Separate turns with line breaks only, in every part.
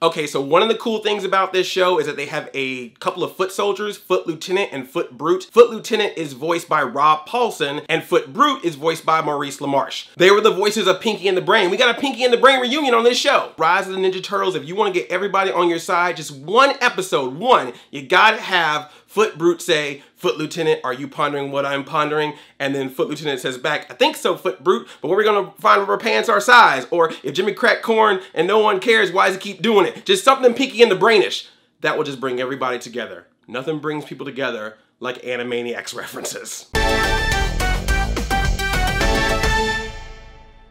Okay, so one of the cool things about this show is that they have a couple of foot soldiers, Foot Lieutenant and Foot Brute. Foot Lieutenant is voiced by Rob Paulsen, and Foot Brute is voiced by Maurice LaMarche. They were the voices of Pinky and the Brain. We got a Pinky and the Brain reunion on this show. Rise of the Ninja Turtles, if you want to get everybody on your side, just one episode, you gotta have Foot Brute say, Foot Lieutenant, are you pondering what I'm pondering? And then Foot Lieutenant says back, I think so, Foot Brute, but where are we gonna find rubber pants our size? Or if Jimmy cracked corn and no one cares, why does he keep doing it? Just something Pinky and the Brainish. That will just bring everybody together. Nothing brings people together like Animaniacs references.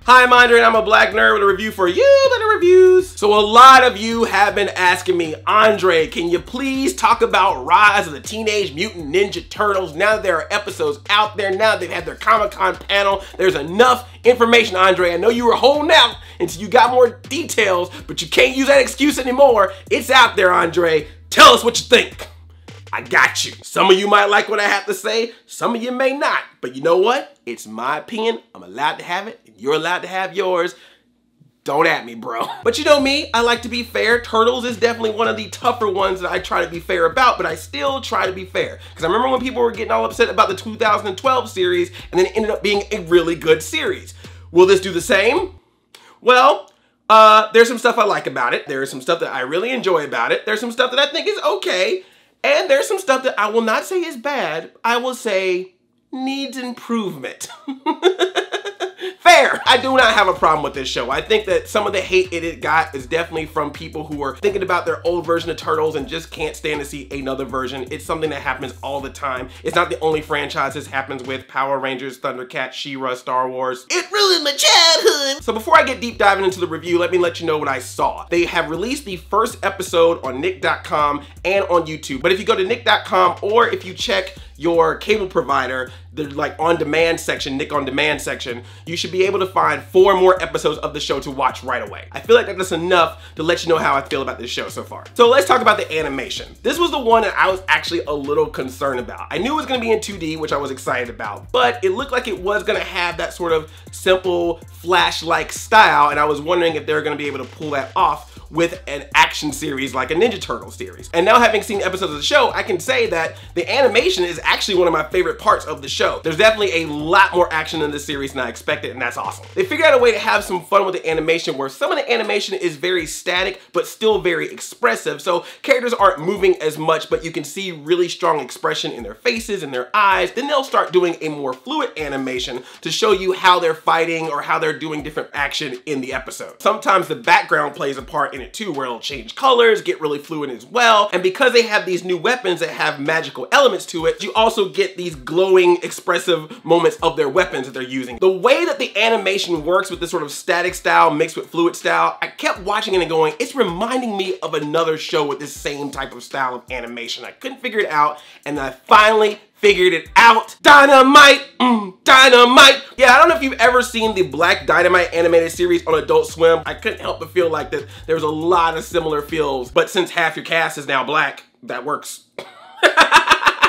Hi, I'm Andre and I'm a black nerd with a review for you, Little Reviews. So a lot of you have been asking me, Andre, can you please talk about Rise of the Teenage Mutant Ninja Turtles? Now that there are episodes out there, now that they've had their Comic-Con panel, there's enough information, Andre. I know you were holding out until you got more details, but you can't use that excuse anymore. It's out there, Andre. Tell us what you think. I got you. Some of you might like what I have to say, some of you may not. But you know what? It's my opinion. I'm allowed to have it, and you're allowed to have yours. Don't at me, bro. But you know me, I like to be fair. Turtles is definitely one of the tougher ones that I try to be fair about, but I still try to be fair. Because I remember when people were getting all upset about the 2012 series, and then it ended up being a really good series. Will this do the same? Well, there's some stuff I like about it. There's some stuff that I really enjoy about it. There's some stuff that I think is okay. And there's some stuff that I will not say is bad. I will say needs improvement. Fair. I do not have a problem with this show. I think that some of the hate it got is definitely from people who are thinking about their old version of Turtles and just can't stand to see another version. It's something that happens all the time. It's not the only franchise this happens with. Power Rangers, Thundercats, She-Ra, Star Wars. It ruined my childhood. So before I get deep diving into the review, let me let you know what I saw. They have released the first episode on Nick.com and on YouTube. But if you go to Nick.com or if you check your cable provider, the like on-demand section, Nick on Demand section, you should be able to find 4 more episodes of the show to watch right away. I feel like that's enough to let you know how I feel about this show so far. So let's talk about the animation. This was the one that I was actually a little concerned about. I knew it was gonna be in 2D, which I was excited about, but it looked like it was gonna have that sort of simple Flash-like style, and I was wondering if they were gonna be able to pull that off with an action series like a Ninja Turtle series. And now having seen episodes of the show, I can say that the animation is actually one of my favorite parts of the show. There's definitely a lot more action in this series than I expected, and that's awesome. They figured out a way to have some fun with the animation where some of the animation is very static, but still very expressive. So characters aren't moving as much, but you can see really strong expression in their faces and their eyes. Then they'll start doing a more fluid animation to show you how they're fighting or how they're doing different action in the episode. Sometimes the background plays a part in it too, where it'll change colors, get really fluid as well. And because they have these new weapons that have magical elements to it, you also get these glowing, expressive moments of their weapons that they're using. The way that the animation works with this sort of static style mixed with fluid style, I kept watching it and going, it's reminding me of another show with this same type of style of animation. I couldn't figure it out, and I finally figured it out. Dynamite, dynamite. Yeah, I don't know if you've ever seen the Black Dynamite animated series on Adult Swim. I couldn't help but feel like that there was a lot of similar feels, but since half your cast is now black, that works.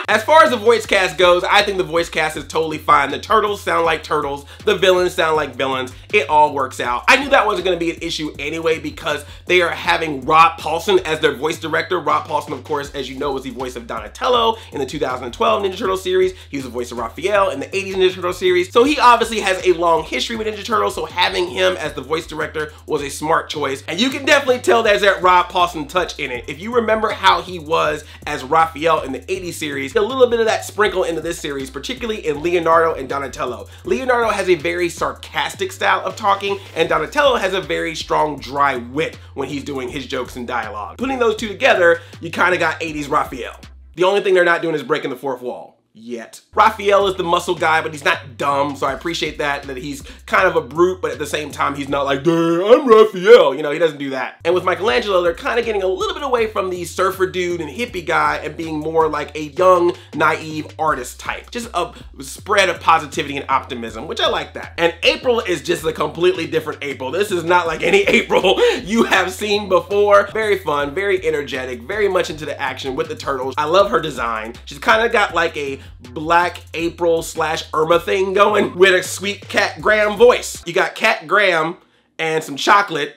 As far as the voice cast goes, I think the voice cast is totally fine. The turtles sound like turtles, the villains sound like villains. It all works out. I knew that wasn't gonna be an issue anyway because they are having Rob Paulsen as their voice director. Rob Paulsen, of course, as you know, was the voice of Donatello in the 2012 Ninja Turtle series. He was the voice of Raphael in the 80s Ninja Turtle series. So he obviously has a long history with Ninja Turtles, so having him as the voice director was a smart choice. And you can definitely tell there's that Rob Paulsen touch in it. If you remember how he was as Raphael in the 80s series, a little bit of that sprinkle into this series, particularly in Leonardo and Donatello. Leonardo has a very sarcastic style of talking, and Donatello has a very strong, dry wit when he's doing his jokes and dialogue. Putting those two together, you kind of got 80s Raphael. The only thing they're not doing is breaking the fourth wall. Yet. Raphael is the muscle guy, but he's not dumb, so I appreciate that he's kind of a brute, but at the same time, he's not like, "Duh, I'm Raphael." You know, he doesn't do that. And with Michelangelo, they're kind of getting a little bit away from the surfer dude and hippie guy and being more like a young, naive artist type. Just a spread of positivity and optimism, which I like that. And April is just a completely different April. This is not like any April you have seen before. Very fun, very energetic, very much into the action with the turtles. I love her design. She's kind of got like a Black April / Irma thing going with a sweet Cat Graham voice. You got Cat Graham and some chocolate,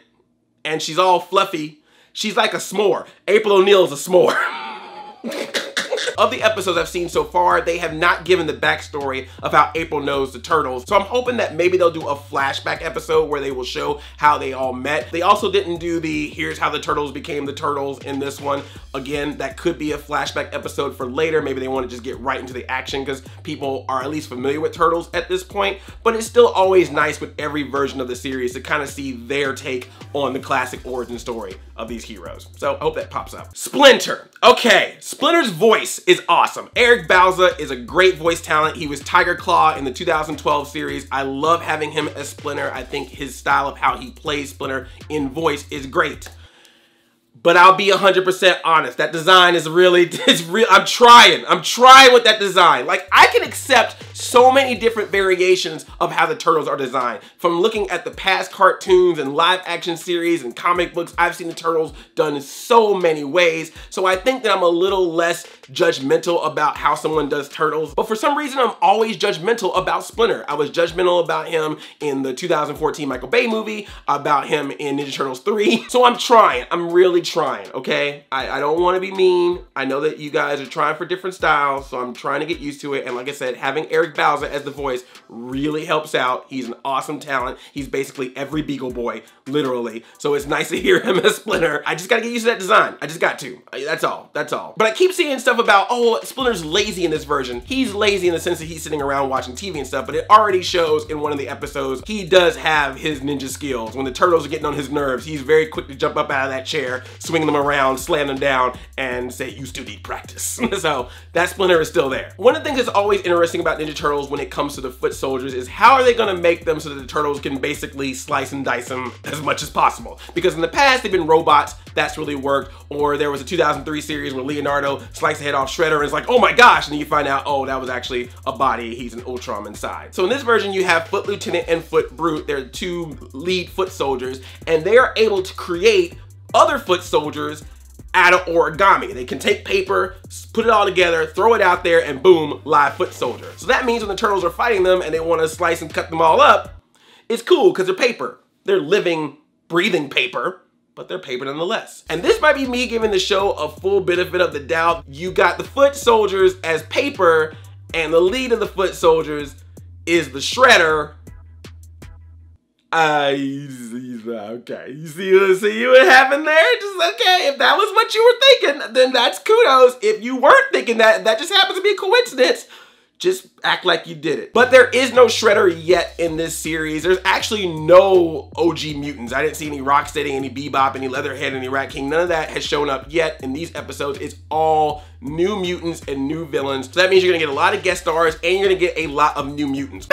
and she's all fluffy. She's like a s'more. April O'Neil's a s'more. Of the episodes I've seen so far, they have not given the backstory of how April knows the turtles. So I'm hoping that maybe they'll do a flashback episode where they will show how they all met. They also didn't do the here's how the turtles became the turtles in this one. Again, that could be a flashback episode for later. Maybe they want to just get right into the action because people are at least familiar with turtles at this point. But it's still always nice with every version of the series to kind of see their take on the classic origin story of these heroes. So I hope that pops up. Splinter. Okay, Splinter's voice is awesome. Eric Bauza is a great voice talent. He was Tiger Claw in the 2012 series. I love having him as Splinter. I think his style of how he plays Splinter in voice is great. But I'll be 100% honest. That design is really, I'm trying with that design. Like, I can accept so many different variations of how the turtles are designed. From looking at the past cartoons and live action series and comic books, I've seen the turtles done in so many ways. So I think that I'm a little less judgmental about how someone does turtles. But for some reason, I'm always judgmental about Splinter. I was judgmental about him in the 2014 Michael Bay movie, about him in Ninja Turtles 3. So I'm trying. I'm really trying, okay? I don't want to be mean. I know that you guys are trying for different styles, so I'm trying to get used to it. And like I said, having Eric Bauza as the voice really helps out. He's an awesome talent. He's basically every Beagle Boy, literally. So it's nice to hear him as Splinter. I just gotta get used to that design. I just got to. That's all. That's all. But I keep seeing stuff about, oh, Splinter's lazy in this version. He's lazy in the sense that he's sitting around watching TV and stuff, but it already shows in one of the episodes he does have his ninja skills. When the turtles are getting on his nerves, he's very quick to jump up out of that chair, swing them around, slam them down, and say, you still need practice. So that Splinter is still there. One of the things that's always interesting about Ninja Turtles when it comes to the foot soldiers is how are they gonna make them so that the turtles can basically slice and dice them as much as possible? Because in the past, they've been robots, that's really worked. Or there was a 2003 series where Leonardo sliced the head off Shredder and it's like, oh my gosh, and then you find out, oh, that was actually a body, he's an Ultron inside. So in this version, you have Foot Lieutenant and Foot Brute. They're two lead foot soldiers, and they are able to create other foot soldiers out of origami. They can take paper, put it all together, throw it out there, and boom, live foot soldier. So that means when the turtles are fighting them and they want to slice and cut them all up, it's cool because they're paper. They're living, breathing paper, but they're paper nonetheless. And this might be me giving the show a full benefit of the doubt. You got the foot soldiers as paper, and the lead of the foot soldiers is the Shredder. Okay, you see what happened there? Just okay, if that was what you were thinking, then that's kudos. If you weren't thinking that, that just happens to be a coincidence. Just act like you did it. But there is no Shredder yet in this series. There's actually no OG mutants. I didn't see any Rocksteady, any Bebop, any Leatherhead, any Rat King. None of that has shown up yet in these episodes. It's all new mutants and new villains. So that means you're gonna get a lot of guest stars and you're gonna get a lot of new mutants.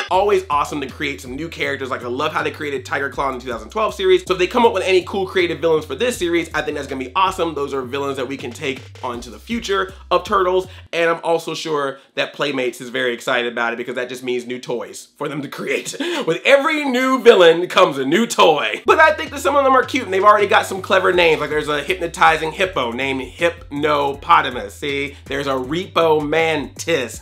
Always awesome to create some new characters. Like I love how they created Tiger Claw in the 2012 series. So if they come up with any cool creative villains for this series, I think that's gonna be awesome. Those are villains that we can take onto the future of Turtles. And I'm also sure that Playmates is very excited about it because that just means new toys for them to create. With every new villain comes a new toy. But I think that some of them are cute and they've already got some clever names. Like there's a hypnotizing hippo named Hypnopotamus. See, there's a Repo Mantis.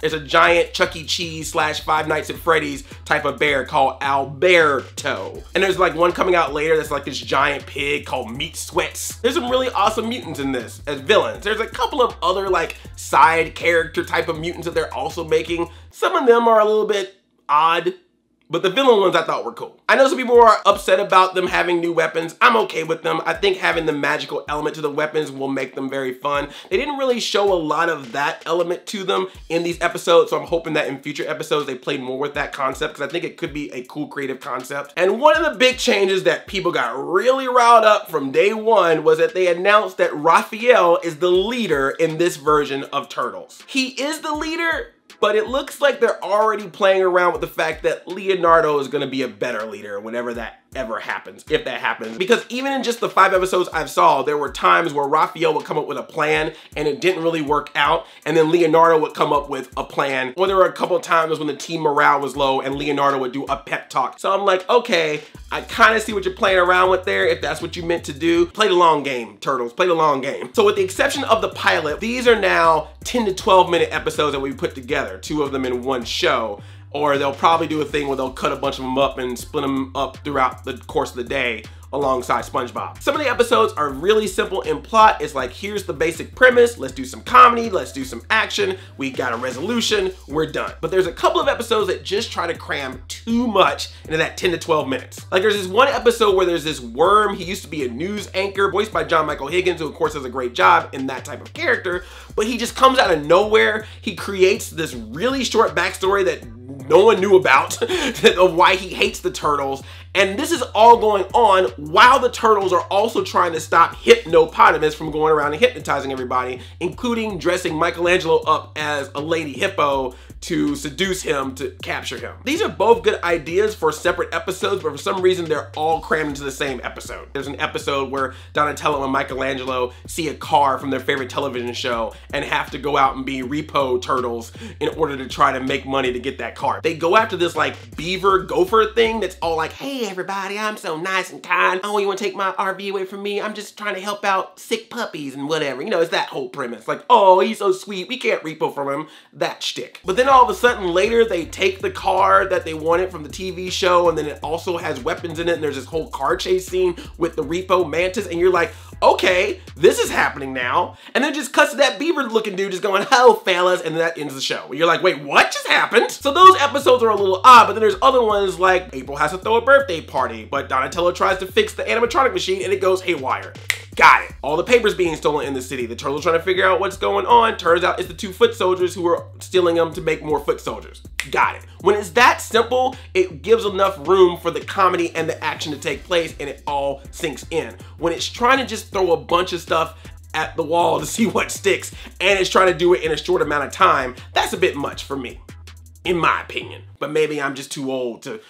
There's a giant Chuck E. Cheese / Five Nights at Freddy's type of bear called Alberto. And there's like one coming out later that's like this giant pig called Meat Sweats. There's some really awesome mutants in this as villains. There's a couple of other like side character type of mutants that they're also making. Some of them are a little bit odd, but the villain ones I thought were cool. I know some people are upset about them having new weapons. I'm okay with them. I think having the magical element to the weapons will make them very fun. They didn't really show a lot of that element to them in these episodes, so I'm hoping that in future episodes they play more with that concept because I think it could be a cool creative concept. And one of the big changes that people got really riled up from day one was that they announced that Raphael is the leader in this version of Turtles. He is the leader, but it looks like they're already playing around with the fact that Leonardo is gonna be a better leader whenever that ever happens, if that happens. Because even in just the 5 episodes I've saw, there were times where Raphael would come up with a plan and it didn't really work out, and then Leonardo would come up with a plan. Or there were a couple of times when the team morale was low and Leonardo would do a pep talk. So I'm like, okay, I kind of see what you're playing around with there. If that's what you meant to do, play the long game, Turtles, play the long game. So with the exception of the pilot, these are now 10 to 12 minute episodes that we put together, 2 of them in one show. or they'll probably do a thing where they'll cut a bunch of them up and split them up throughout the course of the day alongside SpongeBob. Some of the episodes are really simple in plot. It's like, here's the basic premise, let's do some comedy, let's do some action, we got a resolution, we're done. But there's a couple of episodes that just try to cram too much into that 10 to 12 minutes. Like there's this one episode where there's this worm, he used to be a news anchor, voiced by John Michael Higgins, who of course does a great job in that type of character, but he just comes out of nowhere. He creates this really short backstory that no one knew about of why he hates the turtles. And this is all going on while the turtles are also trying to stop Hypnopotamus from going around and hypnotizing everybody, including dressing Michelangelo up as a lady hippo to seduce him to capture him. These are both good ideas for separate episodes, but for some reason they're all crammed into the same episode. There's an episode where Donatello and Michelangelo see a car from their favorite television show and have to go out and be repo turtles in order to try to make money to get that car. They go after this like beaver gopher thing that's all like, hey everybody, I'm so nice and kind. Oh, you wanna take my RV away from me? I'm just trying to help out sick puppies and whatever. You know, it's that whole premise. Like, oh, he's so sweet, we can't repo from him. That shtick. But then all of a sudden later they take the car that they wanted from the TV show, and then it also has weapons in it, and there's this whole car chase scene with the repo mantis, and you're like, okay, this is happening now. And then just cuts to that beaver looking dude just going, hello fellas, and then that ends the show. You're like, wait, what just happened? So those episodes are a little odd, but then there's other ones like April has to throw a birthday party, but Donatello tries to fix the animatronic machine and it goes haywire. Got it. All the papers being stolen in the city. The turtles trying to figure out what's going on. Turns out it's the 2 foot soldiers who are stealing them to make more foot soldiers. Got it. When it's that simple, it gives enough room for the comedy and the action to take place, and it all sinks in. When it's trying to just throw a bunch of stuff at the wall to see what sticks, and it's trying to do it in a short amount of time, that's a bit much for me, in my opinion. But maybe I'm just too old to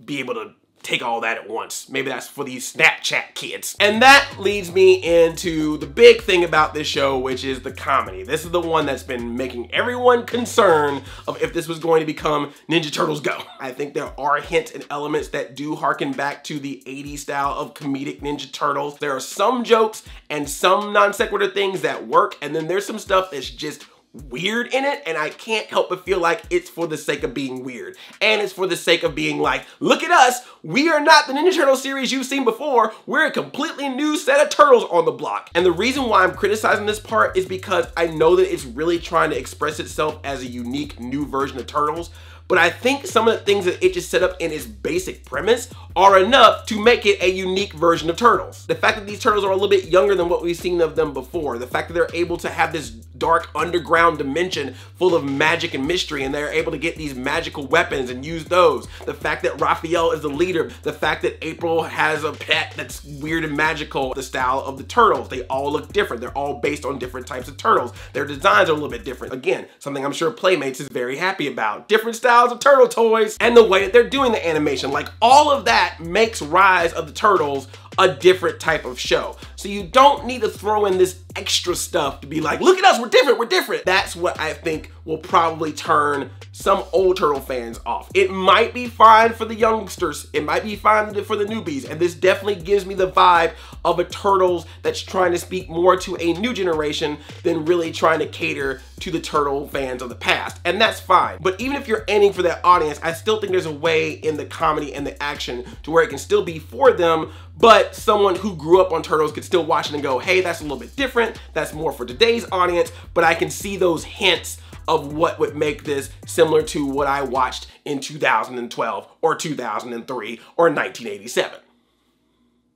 be able to take all that at once. Maybe that's for these Snapchat kids. And that leads me into the big thing about this show, which is the comedy. This is the one that's been making everyone concerned of if this was going to become Ninja Turtles Go. I think there are hints and elements that do harken back to the 80s style of comedic Ninja Turtles. There are some jokes and some non sequitur things that work, and then there's some stuff that's just weird in it, and I can't help but feel like it's for the sake of being weird. And it's for the sake of being like, look at us, we are not the Ninja Turtle series you've seen before, we're a completely new set of turtles on the block. And the reason why I'm criticizing this part is because I know that it's really trying to express itself as a unique new version of Turtles, but I think some of the things that it just set up in its basic premise are enough to make it a unique version of Turtles. The fact that these turtles are a little bit younger than what we've seen of them before, the fact that they're able to have this dark underground dimension full of magic and mystery, and they're able to get these magical weapons and use those, the fact that Raphael is the leader, the fact that April has a pet that's weird and magical, the style of the turtles, they all look different, they're all based on different types of turtles, their designs are a little bit different. Again, something I'm sure Playmates is very happy about. Different styles of turtle toys, and the way that they're doing the animation, like all of that makes Rise of the Turtles a different type of show. So you don't need to throw in this extra stuff to be like, look at us, we're different, we're different. That's what I think will probably turn some old Turtle fans off. It might be fine for the youngsters, it might be fine for the newbies, and this definitely gives me the vibe of a Turtles that's trying to speak more to a new generation than really trying to cater to the Turtle fans of the past, and that's fine. But even if you're aiming for that audience, I still think there's a way in the comedy and the action to where it can still be for them, but someone who grew up on Turtles could still watch it and go, hey, that's a little bit different, that's more for today's audience, but I can see those hints of what would make this similar to what I watched in 2012 or 2003 or 1987.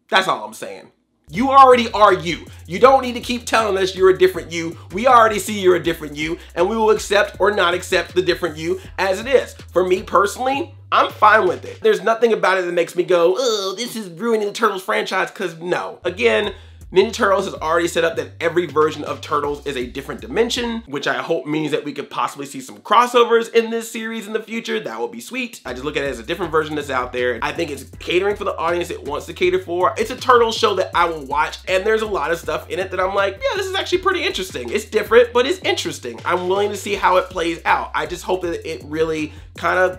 That's all I'm saying. You already are you. You don't need to keep telling us you're a different you. We already see you're a different you, and we will accept or not accept the different you as it is. For me personally, I'm fine with it. There's nothing about it that makes me go, oh, this is ruining the Turtles franchise, because no. Again, Ninja Turtles has already set up that every version of Turtles is a different dimension, which I hope means that we could possibly see some crossovers in this series in the future. That would be sweet. I just look at it as a different version that's out there. I think it's catering for the audience it wants to cater for. It's a Turtles show that I will watch, and there's a lot of stuff in it that I'm like, yeah, this is actually pretty interesting. It's different, but it's interesting. I'm willing to see how it plays out. I just hope that it really kind of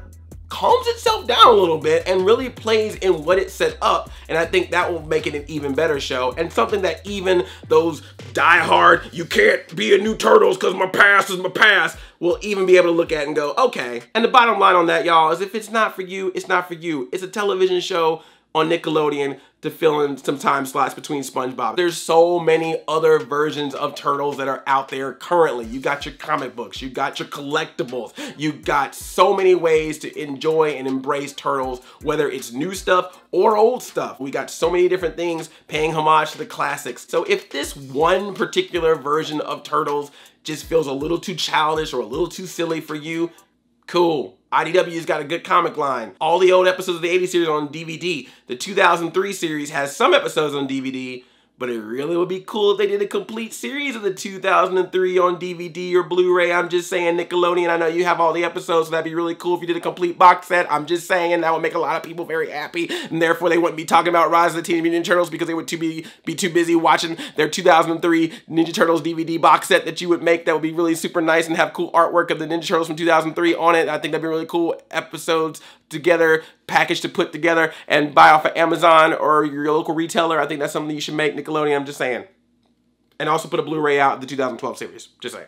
calms itself down a little bit and really plays in what it set up, and I think that will make it an even better show, and something that even those die-hard, you can't be a new Turtles because my past is my past, will even be able to look at it and go, okay. And the bottom line on that, y'all, is if it's not for you, it's not for you. It's a television show on Nickelodeon to fill in some time slots between SpongeBob. There's so many other versions of Turtles that are out there currently. You got your comic books, you got your collectibles, you got so many ways to enjoy and embrace Turtles, whether it's new stuff or old stuff. We got so many different things paying homage to the classics. So if this one particular version of Turtles just feels a little too childish or a little too silly for you, cool. IDW's got a good comic line. All the old episodes of the 80s series on DVD. The 2003 series has some episodes on DVD, but it really would be cool if they did a complete series of the 2003 on DVD or Blu-ray. I'm just saying, Nickelodeon, I know you have all the episodes, so that'd be really cool if you did a complete box set. I'm just saying that would make a lot of people very happy, and therefore they wouldn't be talking about Rise of the Teenage Mutant Ninja Turtles because they would be too busy watching their 2003 Ninja Turtles DVD box set that you would make that would be really super nice and have cool artwork of the Ninja Turtles from 2003 on it. I think that'd be really cool episodes together, package to put together and buy off of Amazon or your local retailer. I think that's something you should make, Nickelodeon, I'm just saying. And also put a Blu-ray out of the 2012 series, just saying.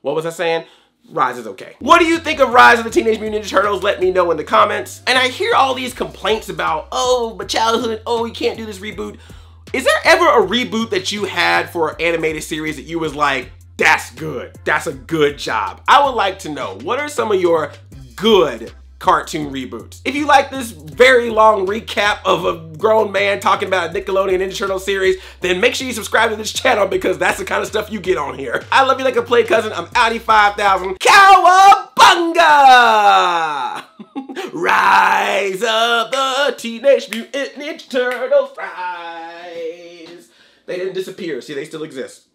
What was I saying? Rise is okay. What do you think of Rise of the Teenage Mutant Ninja Turtles? Let me know in the comments. And I hear all these complaints about, oh, but childhood, oh, you can't do this reboot. Is there ever a reboot that you had for an animated series that you was like, that's good, that's a good job? I would like to know, what are some of your good cartoon reboots? If you like this very long recap of a grown man talking about a Nickelodeon Ninja Turtle series, then make sure you subscribe to this channel because that's the kind of stuff you get on here. I love you like a play cousin. I'm Audi 5000. Cowabunga! Rise of the Teenage Mutant Ninja Turtles. Rise. They didn't disappear. See, they still exist.